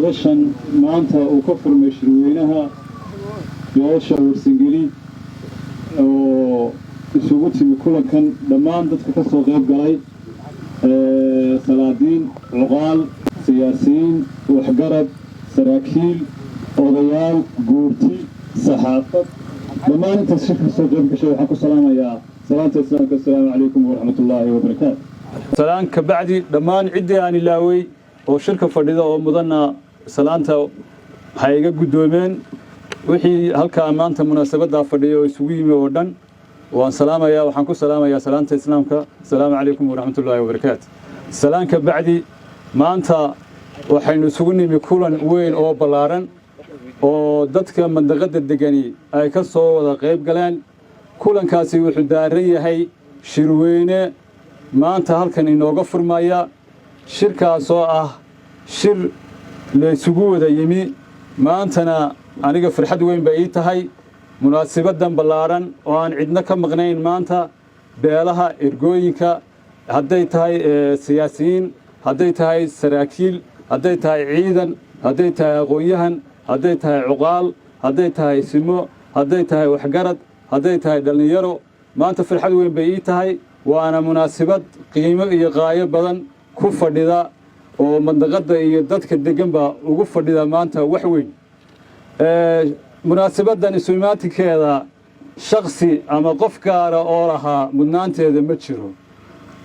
madashan maanta uu ka furmay shirweynaha yoosha warsangeli oo isugu timi kulankan dhammaan dadka ka soo qayb galay salaadiin cuqaal siyaasiyiin waxgarad saraakiil odayaal guurti saxaafad dhammaan intaas shirka soo qayb gashay waxaan ku salaamayaa salaanta islaamka assalaamu calaykum waraxmatullaahi wabarakaatu salaan ka bacdi dhammaan ciddii aan ilaaway oo shirka fadhida oo mudanna salaanta waxay iga guddoomeen wixii halkaa maanta munaasabaddaa fadhiya oo isugu yimi oo dhan waan salaamayaa waxaan ku salaamayaa salaanta islaamka assalaamu calaykum waraxmatullaahi wabarakaatu salaan ka bacdi maanta waxaynu isugu nimi kulan weyn oo ballaaran oo dadka mandaqadda degani ay ka soo wada qayb galeen kulankaasi wuxuu daaran yahay shirweyne maanta halkan inooga furmaya shirkaasoo ah shir la isugu wada yimi maantana aniga farxad weyn bay ii tahay munaasabaddan ballaaran oo aan cidna ka maqnayn maanta beelaha ergooyinka hadday tahay siyaasiyiin hadday tahay saraakiil hadday tahay ciidan hadday tahay aqoon-yahan hadday tahay cuqaal hadday tahay simo hadday tahay waxgarad hadday tahay dhallinyaro maanta farxad weyn bay ii tahay waana munaasabad qiimo iyo qaayo badan ku fadhida oo mandaqadda iyo dadka deganba ugu fadhida maanta wax weyn munaasabaddan isu imaatinkeeda shakhsi ama qof gaara oo lahaa mudnaanteeda ma jiro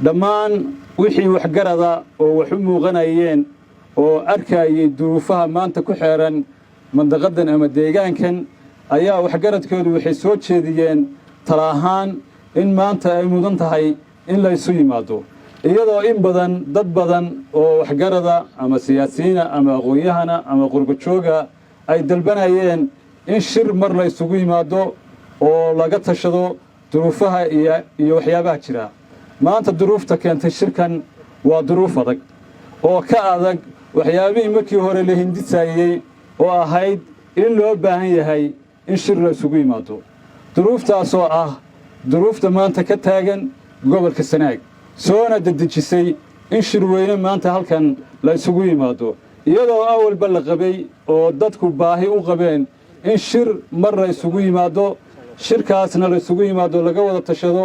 dhammaan wixii waxgarada oo wax u muuqanayeen oo arkayay duruufaha maanta ku xeeran mandaqaddan ama deegaankan ayaa waxgaradkoodu waxay soo jeediyeen tala ahaan in maanta ay mudan tahay in la isu yimaado iyadoo in badan dad badan oo waxgarada ama siyaasiyiina ama aqoon-yahana ama qurbajooga ay dalbanayeen in shir mar la isugu yimaado oo laga tashado duruufaha iyo waxyaabaha jira maanta duruufta keentay shirkan waa duruuf adag oo ka adag waxyaabihii markii hore la hindisayey oo ahayd in loo baahan yahay in shir la isugu yimaado duruuftaasoo ah duruufta maanta ka taagan gobolka Sanaag soona dedejisay in shirweyne maanta halkan la isugu yimaado iyadoo awalba la qabay oo dadku baahi u qabeen in shir mar la isugu yimaado shirkaasna la isugu yimaado laga wada tashado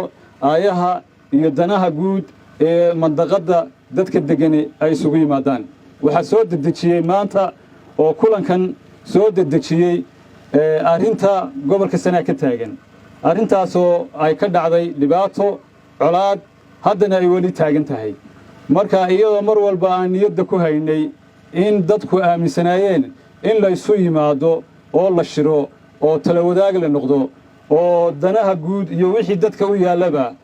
aayaha iyo danaha guud ee mandaqadda dadka degani ay isugu yimaadaan waxaa soo dedejiyey maanta oo kulankan soo dedejiyey arrinta gobolka Sanaag ka taagan arrintaasoo ay ka dhacday dhibaato colaad haddana ay weli taagan tahay marka iyadoo mar walba aan niyadda ku haynay in dadku aaminsanaayeen in la isu yimaado oo la shiro oo tala wadaag la noqdo oo danaha guud iyo wixii dadka u yaallaba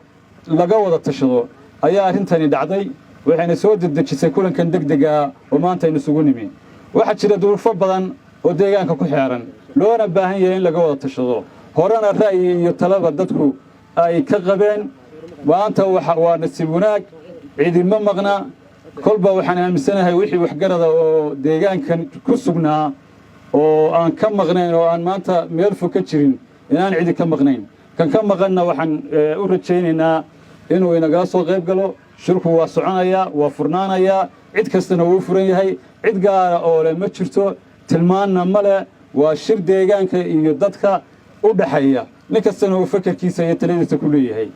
laga wada tashado ayaa arrintani dhacday waxayna soo dedejisay kulankan degdega oo maanta aynu isugu nimi waxaa jira duruufo badan oo deegaanka ku xeeran loona baahan yahay in laga wada tashado horena ra'yi iyo talaba dadku ay ka qabeen maanta waa nasiib wanaag ciidimo maqna kolba waxaan aaminsanahay wixii waxgarada oo deegaankan ku sugnaa oo aan ka maqnayn oo aan maanta meel fog ka jirin inaan cidi ka maqnayn kan ka maqanna waxaan u rajaynaynaa inuu inagala soo qayb galo shirku waa soconayaa waa furnaanayaa cid kastana wuu furan yahay cid gaara oo leh ma jirto tilmaanna ma leh waa shir deegaanka iyo dadka u dhaxeeya nin kastana uu fakarkiisa iyo taladiisa ku leeyahay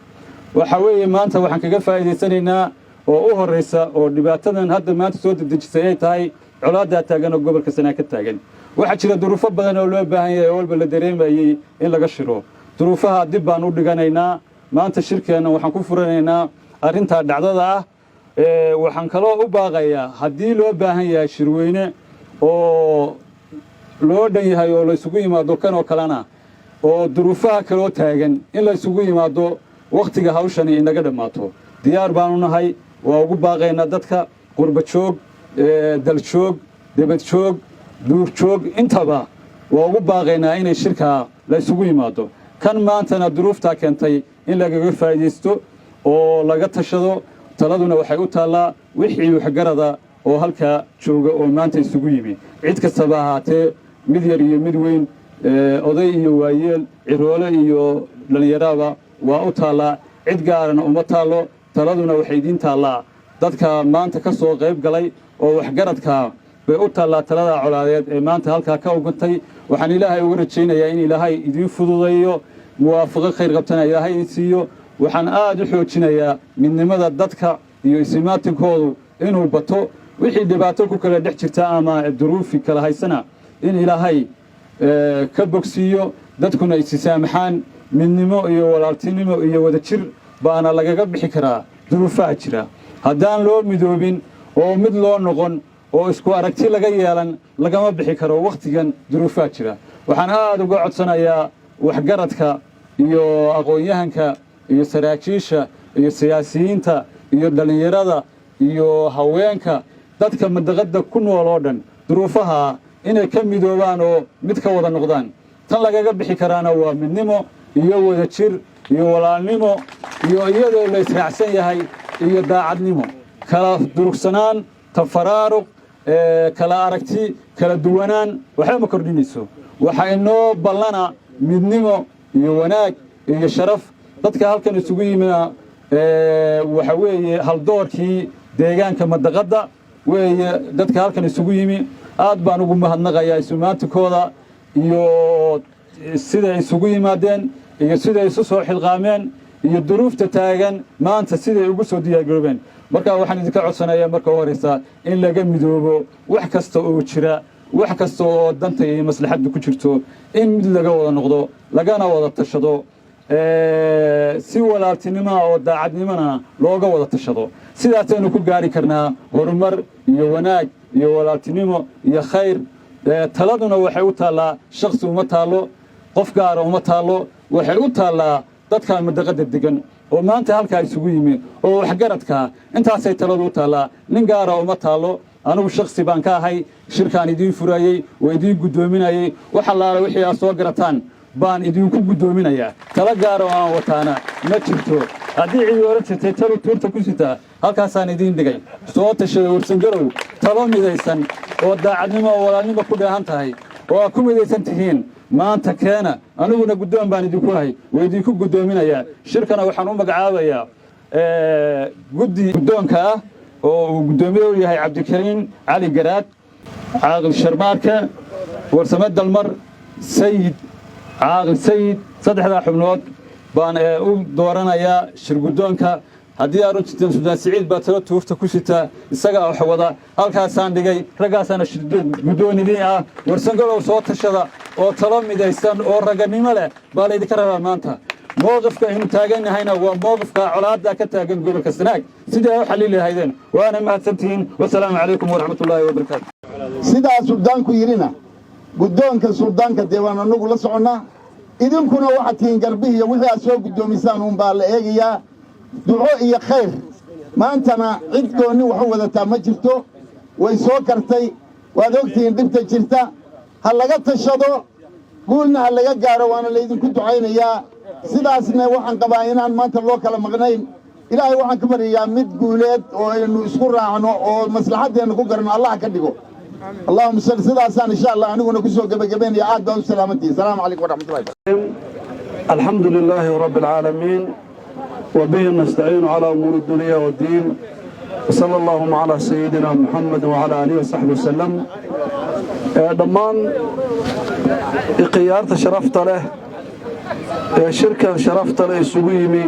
waxa weeye maanta waxaan kaga faa'iidaysanaynaa oo u horeysa oo dhibaatadan hadda maanta soo dedejisay ay tahay colaadda taagan oo gobolka Sanaag ka taagan waxaa jira duruufo badan oo loo baahan yahay oo walba la dareemayay in laga shiro duruufaha dib baan u dhiganaynaa maanta shirkeena waxaan ku furanaynaa arrinta dhacdada ah waxaan kaloo u baaqayaa haddii loo baahan yahay shirweyne oo loo dhan yahay oo la isugu yimaado kan oo kalena oo duruufaha kaloo taagan in la isugu yimaado waqtiga hawshani inaga dhammaato diyaar baanu nahay waa ugu baaqaynaa dadka qurba joog daljoog debad joog duur joog intaba waa ugu baaqaynaa inay shirka la isugu yimaado kan maantana duruuftaa keentay in lagaga faa'iidaysto oo laga tashado taladuna waxay u taallaa wixii waxgarada oo halkaa jooga oo maanta isugu yimi cid kastaba ahaatee mid yar iyo mid weyn oday iyo waayeel ciroole iyo dhalinyaraba waa u taallaa cid gaarana uma taallo taladuna waxay idiin taallaa dadka maanta ka soo qayb galay oo waxgaradka بأوتا الله تلا على ما أنت هالك كوجنتي وحن إلهي ورجينا يا إن إلهي يدين فضوضيو موافقة خير قبتنا إلهي يسيو وحن حوتنا يا من لماذا ضدك يسمات كودو إنه بطو وحي دباتو كلا دحجرتا أما الظروف كلا هاي سنة إن إلهي كبوكسيو dadkuna issaamaxaan midnimo iyo walaaltinimo iyo wada jir baana lagaga bixi karaa duruufaha jira haddaan loo midoobin oo mid loo noqon oo isku aragti laga yeelan lagama bixi karo waqtigan duruufaha jira waxaan aad uga codsanayaa waxgaradka iyo aqoon-yahanka iyo saraakiisha iyo siyaasiyiinta iyo dhalinyarada iyo haweenka dadka madaqada ku nool oo dhan duruufaha inay ka midoobaan oo mid ka wada noqdaan tan lagaga bixi karaana waa midnimo iyo wada jir iyo walaalnimo iyo iyadoo la israacsan yahay iyo daacadnimo kala durugsanaan tafaraaruq kala aragti kala duwanaan waxa ma kordhinayso waxa inoo ballana midnimo iyo wanaag iyo sharaf dadka halkan isugu yimina waxa weeye hal doorkii deegaanka madaqada weeye dadka halkan isugu yimi aad baan ugu mahadnaqayaa isumaantikooda iyo sida isugu yimaadeen iyo sida isu soo xilqaameen iyo duruufta taagan maanta sida ugu soo diyaargaroobeen marka waxaan idinka codsanayaa marka horeysa in laga midoobo wax kasta oo jira wax kasta oo danta iyo maslaxaddu ku jirto in mid laga wada noqdo lagana wada tashado si walaaltinimo oo daacadnimona looga wada tashado sidaasaynu ku gaari karnaa horumar iyo wanaag iyo walaaltinimo iyo khayr taladuna waxay u taalaa shakhsi uma taalo qof gaar uma taalo waxay u taalaa dadka madaqada degan oo maanta halka isugu yimi oo waxgaradka intaasay taladu u taalaa nin gaar uma taalo anigu shakhsi baan ka ahay shirkaan idin furayay oo idin gudoominayay waxa la wixii aad soo garataan baan idinku gudoominayaa tala gaar oo aan wataana ma jirto haddii ciyooro jirtay talo tuurta ku sita halkaasaan idin dhigay soo tashaday warsan garow talo midaysan oo daacadnimo oo walaalnimo ku dheehan tahay oo ku midaysan tihiin maanta keena aniguna gudoon baan idinku hay way idinku gudoominayaa shirkana waxaan u magacaabayaa guddi gudoonka ah oo uu gudoomiye u yahay Cabdikariin Cali Garaad caaqil Sharmaarka warsame dalmar sayid caaqil sayid saddexda xubnood baan u dooranayaa shir gudoonka haddii aad runtii Suudaan Siciid baa talo tuurta ku sita isaga wax wada halkaasaan dhigay ragaasana shir gudoonidii ah warsan galow soo tashada oo talo midaysan oo raganimo leh baa la idinka rabaa maanta موقفك إنه تاجن هنا وموقفك علاقة كتاجن قبل كسناك سيدا حليل هيدين وأنا مع سنتين والسلام عليكم ورحمة الله وبركاته سيدا سودان كيرنا قدام كسودان كديوان النقول لسعنا إذن كنا وحدين قلبيه وحي أسوق قدام إنسانهم بالإيجيا دعاء خير ما أنتنا عدكوني وحوة تامجرتو ويسوكرتي وذوقتين دبت جرتا هل لقيت الشضو قولنا هل لقيت قارو وأنا اللي إذن كنت عيني يا sidaasna waxaan qabaa inaan maanta loo kala maqnayn ilaahay waxaan ka bariyaa mid guuleed oo aynu isku raacno oo maslaxadeena ku garno Allah ka dhigo Allahumma salli sidaasaan insha Allah aniguna ku soo gabagabeynaya aad baan u salaamantii salaamu calaykum wa rahmatullahi alhamdulillahi rabbil alamin wa bihi nasta'inu ala umuri dunya wad din وصلى الله على سيدنا محمد وعلى آله وصحبه وسلم دمان إقيارة شرفت له شركة شرفت له سويمي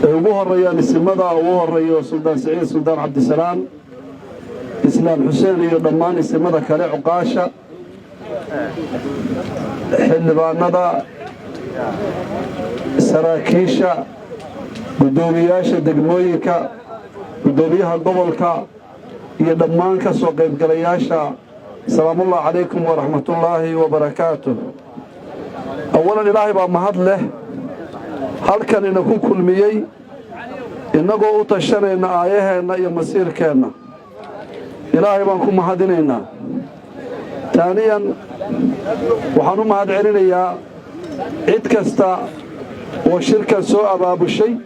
وهو الريان السمدة وهو الريان سلطان سعيد سلطان عبد السلام إسلام حسين يضمان السمدة كلا عقاشة حلبانة سراكيشة قدومياشة دقمويكا قدوميها قبلكا يضمان كسوق قلياشة السلام الله عليكم ورحمة الله وبركاته أولا إلهي بأمهد له هل كان نكون كل ميي إنكو أتشرينا آيهنا يا مسير كينا إلهي بأنكم مهدينينا ثانيا وحنو مهد علينا عيد كستا وشركة سوء باب الشيء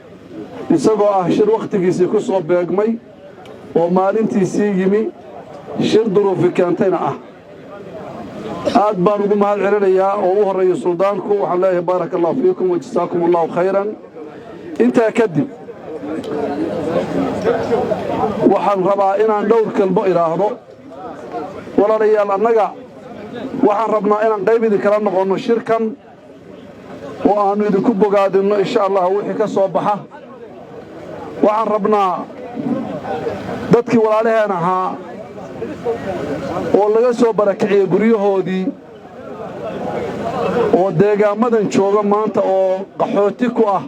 يساقوا أهشر وقت كيسيكو صوب بيقمي ومالنتي سيجمي شر ظروفي كانتين aad baan ugu mahad celinayaa oo u horeeyo suldaanku waxaan leeyahay baarak Allah fiikum wa jazaakum Allah khayran inta kadib waxaan rabaa inaan dhowr kalbo iraahdo walaalayaal annaga waxaan rabnaa inaan qayb idinkala noqonno shirkan oo aannu idinku bogaadinno insha allah wixii ka soo baxa waxaan rabnaa dadkii walaalaheen ahaa oo laga soo barakiciyey guryahoodii oo deegaamadan jooga maanta oo qaxooti ku ah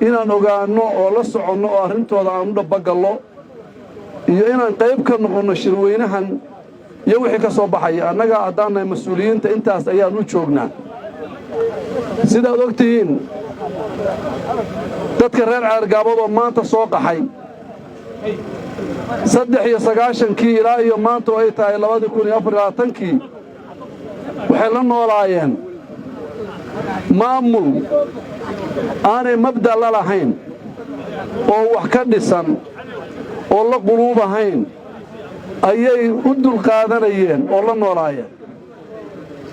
inaan ogaanno oo la soconno oo arrintooda aan u dhabagallo iyo inaan qayb ka noqonno shirweynahan iyo wixii ka soo baxaya annaga haddaannahay mas-uuliyiinta intaas ayaan u joognaa sidaad og tihiin dadka reer ceergaabood oo maanta soo qaxay 93 ilaa iyo maanta oo ay tahay 2024 waxay la noolaayeen maamul aanay mabda la lahayn oo wax ka dhisan oo la quluub ahayn ayay u dulqaadanayeen oo la noolaayeen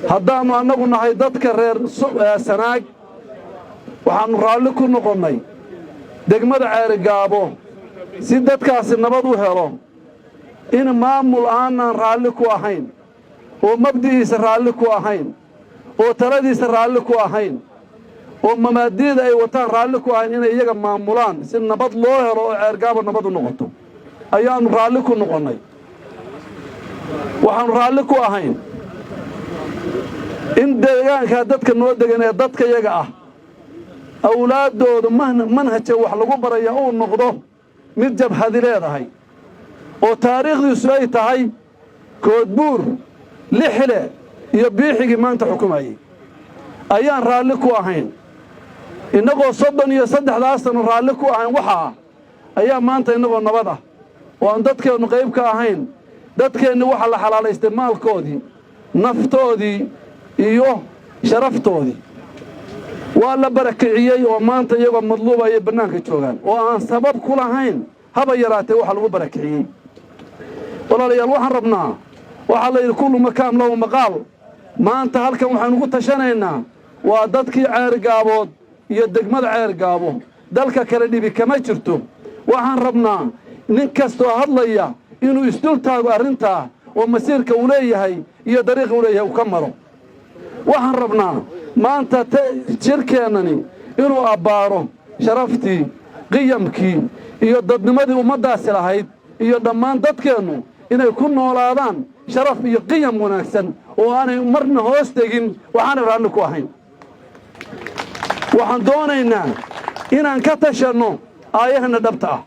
haddaannu annagu nahay dadka reer sanaag waxaannu raalli ku noqonnay degmada ceerigaabo si dadkaasi nabad u helo in maamul aanaan raalli ku ahayn oo mabdi'iisa raalli ku ahayn oo taladiisa raalli ku ahayn oo mamaadiida ay wataan raalli ku ahayn inay iyaga maamulaan si nabad loo helo oo ceergaabo nabad u noqoto ayaannu raalli ku noqonnay waxaannu raalli ku ahayn in deegaankaa dadka noo degan ee dadka yaga ah awlaaddooda manhaja wax lagu baraya uu noqdo mid jabhadi leedahay oo taariikhdiisu ay tahay koodbuur lixile iyo biixigii maanta xukumayay ayaan raalli ku ahayn innagoo 33 sano raalli ku ahayn waxaa ayaa maanta innagoo nabad ah oo aan dadkeennu qayb ka ahayn dadkeenni waxa la xalaalaystay maalkoodii naftoodii iyo sharaftoodii waa la barakiciyey oo maanta iyagoo madluuba ayay bannaanka joogaan oo aan sabab ku lahayn haba yaraatee waxa lagu barakiciyey walaalayaal waxaan rabnaa waxaa la yidhi kullu makaam lahu maqaal maanta halkan waxaynu ku tashanaynaa waa dadkii ceergaabood iyo degmada ceergaabo dalka kale dhibi kama jirto waxaan rabnaa nin kastoo hadlaya inuu isdul taago arrintaa oo masiirka uu leeyahay iyo dariiqa uu leeyahay uu ka maro waxaan rabnaa maanta shirkeennani inuu abbaaro sharaftii qiyamkii iyo dadnimadii ummaddaasi lahayd iyo dhammaan dadkeennu inay ku noolaadaan sharaf iyo qiyam wanaagsan oo aanay marna hoos tegin waxaanay raalli ku ahayn waxaan doonaynaa inaan ka tashanno aayahana dhabta ah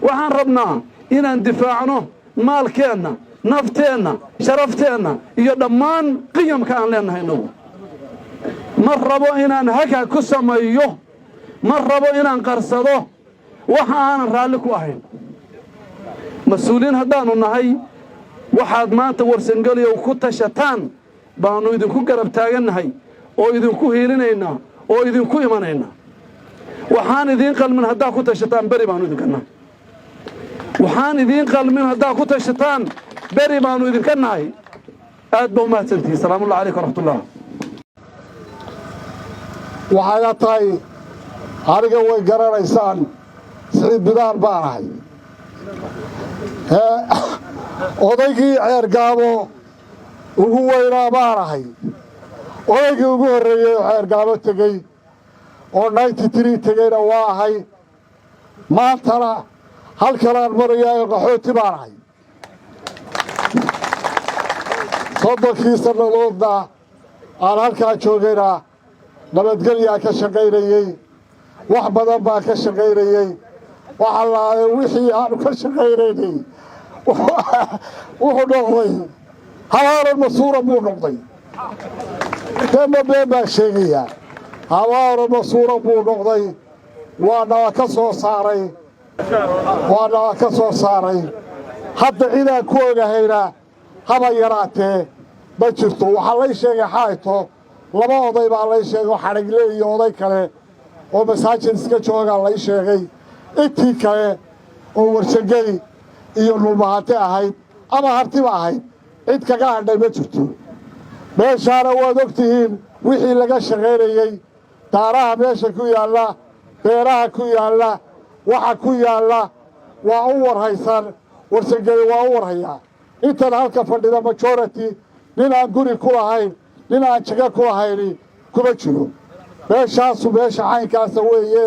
waxaan rabnaa inaan difaacno maalkeenna nafteenna sharafteenna iyo dhammaan qiyamka aan leennahay innagu ma rabo inaan haka ku sameeyo ma rabo inaan qarsado waxa aanan raalli ku ahayn mas-uuliyiin haddaannu nahay waxaad maanta warsangeliyow ku tashataan baannu idinku garab taagannahay oo idinku hiilinaynaa oo idinku imanaynaa waxaan idiin qalmin haddaad ku tashataan beri baannu idinka nahay waxaan idiin qalmin haddaad ku tashataan beri baannu idinka nahay aad ba umahadsantihi salaamullahi calaykum waraxmatullah waxayna tahay aniga way garanaysaan siciid bidaar baan ahay odaygii ceergaabo ugu weynaa baan ahay odaygii ugu horreeyey oo ceergaabo tegey oo 93 tegeyna waa ahay maantana halkanaan marayaa qaxooti baan ahay 30 sannadoodna aan halkaa joogayna nabadgelyaa ka shaqaynayey wax badan baan ka shaqaynayey waxa laaday wixii aanu ka shaqaynaynay wuxuu noqday habaaran masuura buu noqday dema been baan sheegayaa habaaran masuura buu noqday waana ka soo saaray hadda cidaan ku ogahayna haba yaraatee ma jirto waxaa lay sheegay xaayto 2 oday baa lay sheegay xadhigle iyo oday kale oo masaajid iska joogaa lay sheegay intii kale oo warsangeli iyo nulmahante ahayd ama hartiba ahayd cid kaga hadhay ma jirto meeshaana waad og tihiin wixii laga shaqaynayey daaraha meesha ku yaalla beeraha ku yaalla waxa ku yaalla waa u warhaysan warsangeli waa u warhayaa intan halka fadhida majority nin aan guri ku lahayn nin aan jago ku lahayni kuma jiro beeshaasu beesha caynkaasa weeye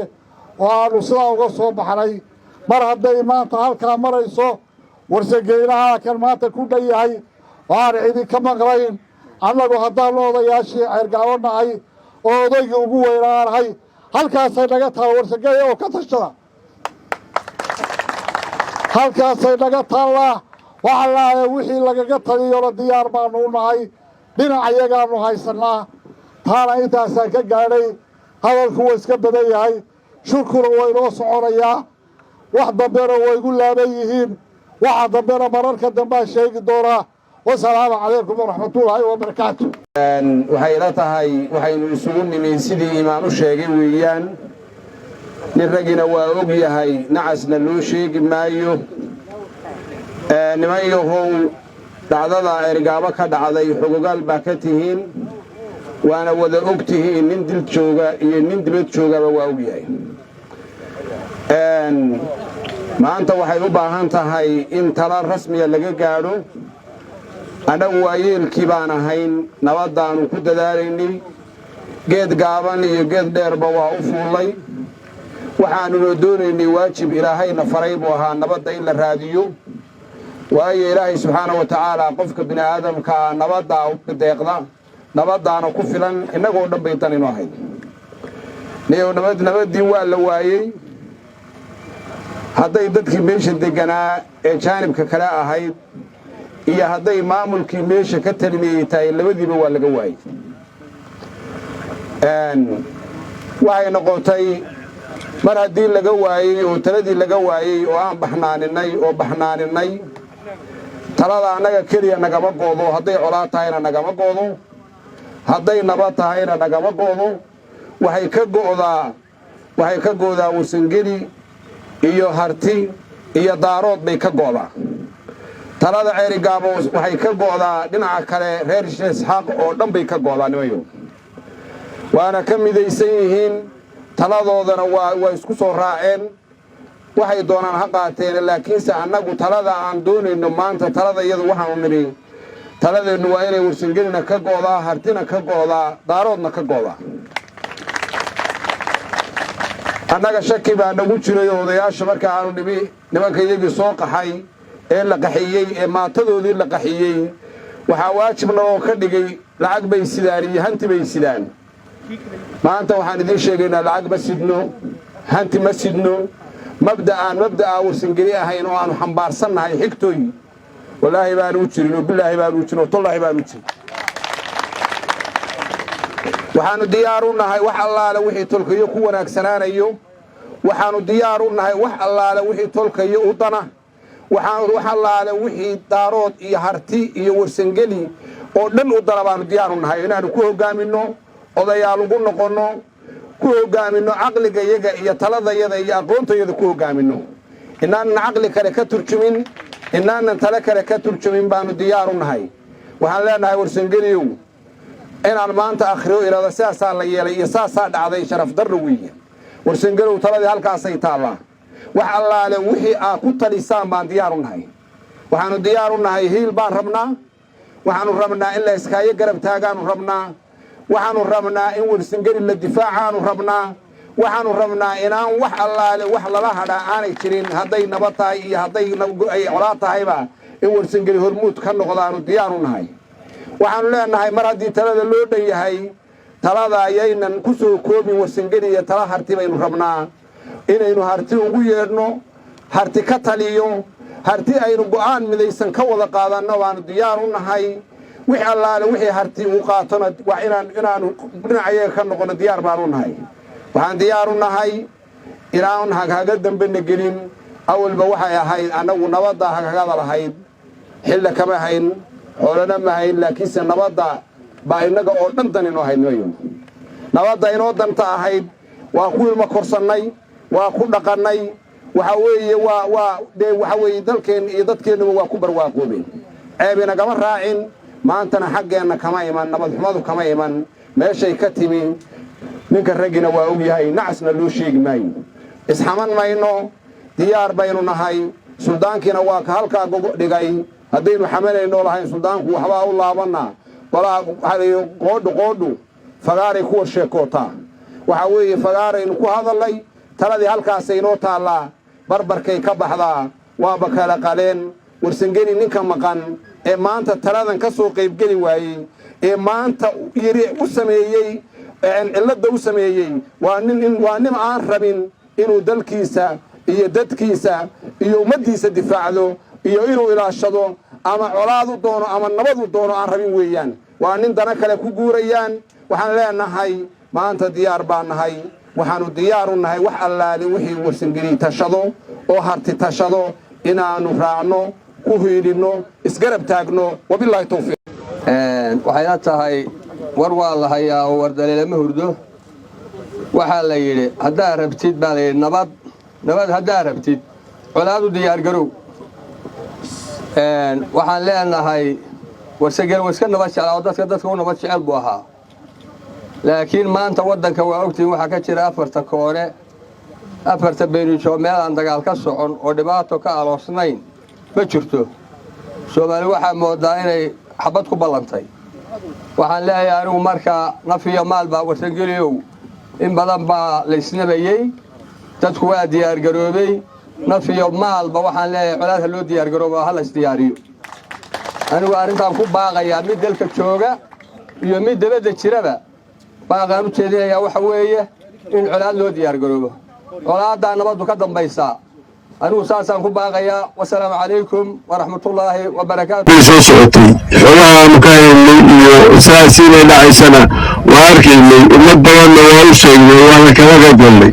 oo aanu sidaa uga soo baxnay mar hadday maanta halkaa marayso warsageynaha kan maanta ku dhan yahay oo aan idinka maqlayn annagu haddaannu odayaashii ceergaabo nahay oo odaygii ugu weynaanahay halkaasay naga taalla warsageeya oo ka tashada halkaasay naga taallaa waxa laahay wixii lagaga taliyona diyaar baannu u nahay dhinac iyagaannu haysannaa taana intaasaan ka gaadhay hadalku waa iska badan yahay shurkuna waa inoo soconayaa wax dambena way igu laaban yihiin waxa dambena mararka dambaan sheegi doonaa wasalaamu calaykum waraxmatullaahi wabarakaatu waxay la tahay waxaynu isugu nimi sidii imaan u sheegay weeyaan nin ragina waa og yahay nacasna loo sheegi maayo niman yahow dhacdada ergaabo ka dhacday xogogaal baa ka tihiin waana wada og tihiin nin dil jooga iyo nin dibad joogaba waa og yahay maanta waxay u baahan tahay in tala rasmiya laga gaadho annagu waayeelkii baan ahayn nabaddaannu ku dadaalaynay geed gaaban iyo geed dheerba waa u fuullay waxaannuna doonaynay waajib ilaahayna faray buu ahaa nabadda in la raadiyo waayo ilaahay subxaana wa tacaala qofka bini aadamkaa nabaddaa u deeqda nabaddaana ku filan innagoo dhan bay dan inu ahayd niyow nabaddii waa la waayey hadday dadkii meesha degganaa ee jaanibka kale ahayd iyo hadday maamulkii meesha ka talinayay tahay labadiiba waa laga waayey waxay noqotay mar haddii laga waayey oo taladii laga waayey oo aan baxnaaninay talada annaga keliya nagama goodo hadday colaad tahayna nagama goodo hadday nabad tahayna nagama goodo waxay ka goodaa warsangeli iyo harti iyo daarood bay ka go'daa talada ceerigaabo waxay ka go'daa dhinaca kale reer isxaaq oo dhan bay ka go'daa nimayo waana ka midaysan yihiin taladoodana waa isku soo raaceen waxay doonaan ha qaateen laakiinse annagu talada aan doonayno maanta talada iyadu waxaanu nidhi taladeennu waa inay warsangelina ka go'daa hartina ka go'daa daaroodna ka go'daa annaga shaki baa nagu jiray oo odayaasha marka aanu nimi nimanka iyagii soo qaxay ee la qaxiyey ee maatadoodii la qaxiyey waxaa waajibna oo ka dhigay lacag bay sidaan iyo hanti bay sidaan maanta waxaan idiin sheegaynaa lacag ma sidno hanti ma sidno mabda'a warsangeli ahayn oo aanu xambaarsannahay xigtooy wallaahi baanu u jirin oo bilaahi baanu u jirin oo tollaahi baanu u jirin waxaanu diyaar u nahay wax allaale wixii tolkayo ku wanaagsanaanayo waxaanu diyaar u nahay wax allaale wixii tolkayo u dana waxaanu wax allaale wixii daarood iyo harti iyo warsangeli oo dhan u dana baanu diyaar u nahay inaanu ku hogaaminno odayaal ugu noqonno ku hogaaminno caqligayaga iyo taladayada iyo aqoontayada ku hogaaminno inaanan caqli kale ka turjumin inaanan tale kale ka turjumin baanu diyaar u nahay waxaan leenahay warsangeliyow inaan maanta akhriyo ilada sidaasaa la yeelay iyo saasaa dhacday sharaf darro weeye warsangelow taladii halkaasay taallaa wax allaale wixii aad ku talisaan baan diyaar u nahay waxaanu diyaar u nahay hiil baan rabnaa waxaanu rabnaa in la iskaayo garab taagaanu rabnaa waxaanu rabnaa in warsangeli la difaacaanu rabnaa waxaanu rabnaa inaan wax allaale wax lala hadhaa aanay jirin hadday nabad tahay iyo hadday ay colaad tahayba in warsangeli hormuud ka noqdaanu diyaar u nahay waxaanu leenahay mar haddii talada loo dhan yahay talada ayaynan ku soo koobin warsangeli iyo tala harti baynu rabnaa inaynu harti ugu yeedhno harti ka taliyo harti aynu go'aan midaysan ka wada qaadanno waanu diyaar u nahay wix allaale wixii harti uu qaatona waa inaanu dhinacayaga ka noqono diyaar baanu nahay waxaan diyaar u nahay inaan haghaga dambena gelin awalba waxay ahayd annagu nabadda haghagada lahayd xilla kama hayn xoolana ma hayn laakiinse nabadda baa innaga oo dhan dan inoo ahayd mayo nabadda inoo danta ahayd waa ku ilmo korsannay waa ku dhaqannay waxa weeye dalkeen iyo dadkeennuba waa ku barwaaqoobeen ceeb inagama raacin maantana xaggeenna kama iman nabadxumadu kama iman meeshay ka timi ninka raggina waa og yahay nacasna loo sheegi maayo isxaman mayno diyaar baynu nahay suldaankiina waa ka halkaa gogo dhigay haddaynu xamalayno lahayn suldaanku waxbaa u laabanaa walaa qoodhu fagaaray kuwa sheekootaa waxa weeye fagaaraynu ku hadalnay taladii halkaasay noo taallaa barbarkay ka baxdaa waaba kala qaleen warsangeli ninka maqan ee maanta taladan ka soo qaybgeli waayey ee maanta yiri u sameeyey cilada u sameeyey waa nin aan rabin inuu dalkiisa iyo dadkiisa iyo ummadiisa difaacdo iyo inuu ilaashado ama colaad u doono ama nabad u doono aan rabin weeyaan waa nin dana kale ku guurayaan waxaan leenahay maanta diyaar baan nahay waxaanu diyaar u nahay wax allaale wixii warsangeli tashado oo harti tashado inaanu raacno ku hiilino isgarab taagno wabillahi tawfiiq waxayna tahay war waa la hayaa oo wardaleelama hurdo waxaa la yidhi haddaa rabtid baa la yidhi nabad haddaa rabtid colaadu diyaar garow waxaan leenahay warsangeli waa iska nabad jeclaa oo dadka u nabad jecel buu ahaa laakiin maanta waddanka waa ogtiin waxaa ka jira afarta beenijo meel aan dagaal ka socon oo dhibaato ka aloosnayn ma jirto soomaali waxaa moodaa inay xabad ku ballantay waxaan leeyahay anigu markaa naf iyo maal baa warsangeliyow in badan baa la isnabayey dadku waa diyaargaroobay naf iyo maalba waxaan leeyahay colaadha loo diyaargaroobo ha la isdiyaariyo anigu arrintaan ku baaqayaa mid dalka jooga iyo mid dabadda jiraba baaqaan u jeedinayaa waxa weeye in colaad loo diyaargaroobo colaaddaa nabaddu ka dambaysaa anigu saasaan ku baaqayaa wasalaamu calaykum waraxmatullaahi wabarakaatu soo socotay xoolaha aanu ka haynay iyo saasiinay dhacaysana waa arkaynay ummad badanna waa u sheegnay waana kala qaybgalnay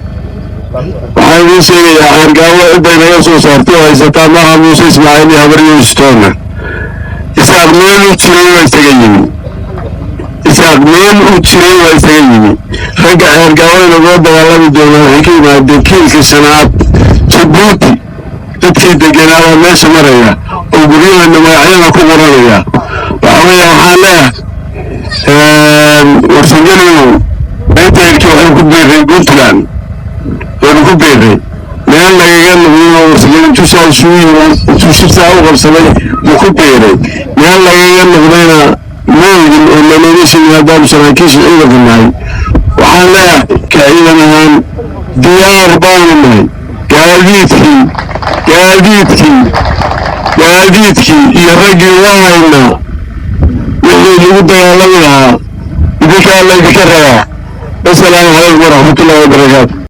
waxaan idiin sheegayaa xaargaawo cidday naga soo saartay oo haysataa maaha muuse ismaaciil iyo habar yuustoona isaaq meel u jiray waa isaga yimi isaaq meel u jiray waa isaga yimi ragga xaargaawo inagoo dagaalami doona waxay ka yimaadeen kiilka shanaad jabuuti dadkii degenaabaa meesha maraya oo guryahana magacyada ku qoranaya waxaa weeye waxaan leeyahay warsangeliyow intayrkii waxay ku biiray puntland waynu ku biiray meel lagaga noqdayoo warsangeli intuusaa isugu yimi intuu shirtaa u qabsaday buu ku biiray meel lagaga noqdayna moogin oo lanogashin haddaanu saraakiisha ciidanka nahay waxaan leeyahay ka ciidan ahaan diyaar baanu nahay gaadiidkii iyo raggii waa haynaa wixii lagu dagaalami lahaa idinkaa laydinka rabaa wasalaamu calaykum waraxmatullahi wabarakaatu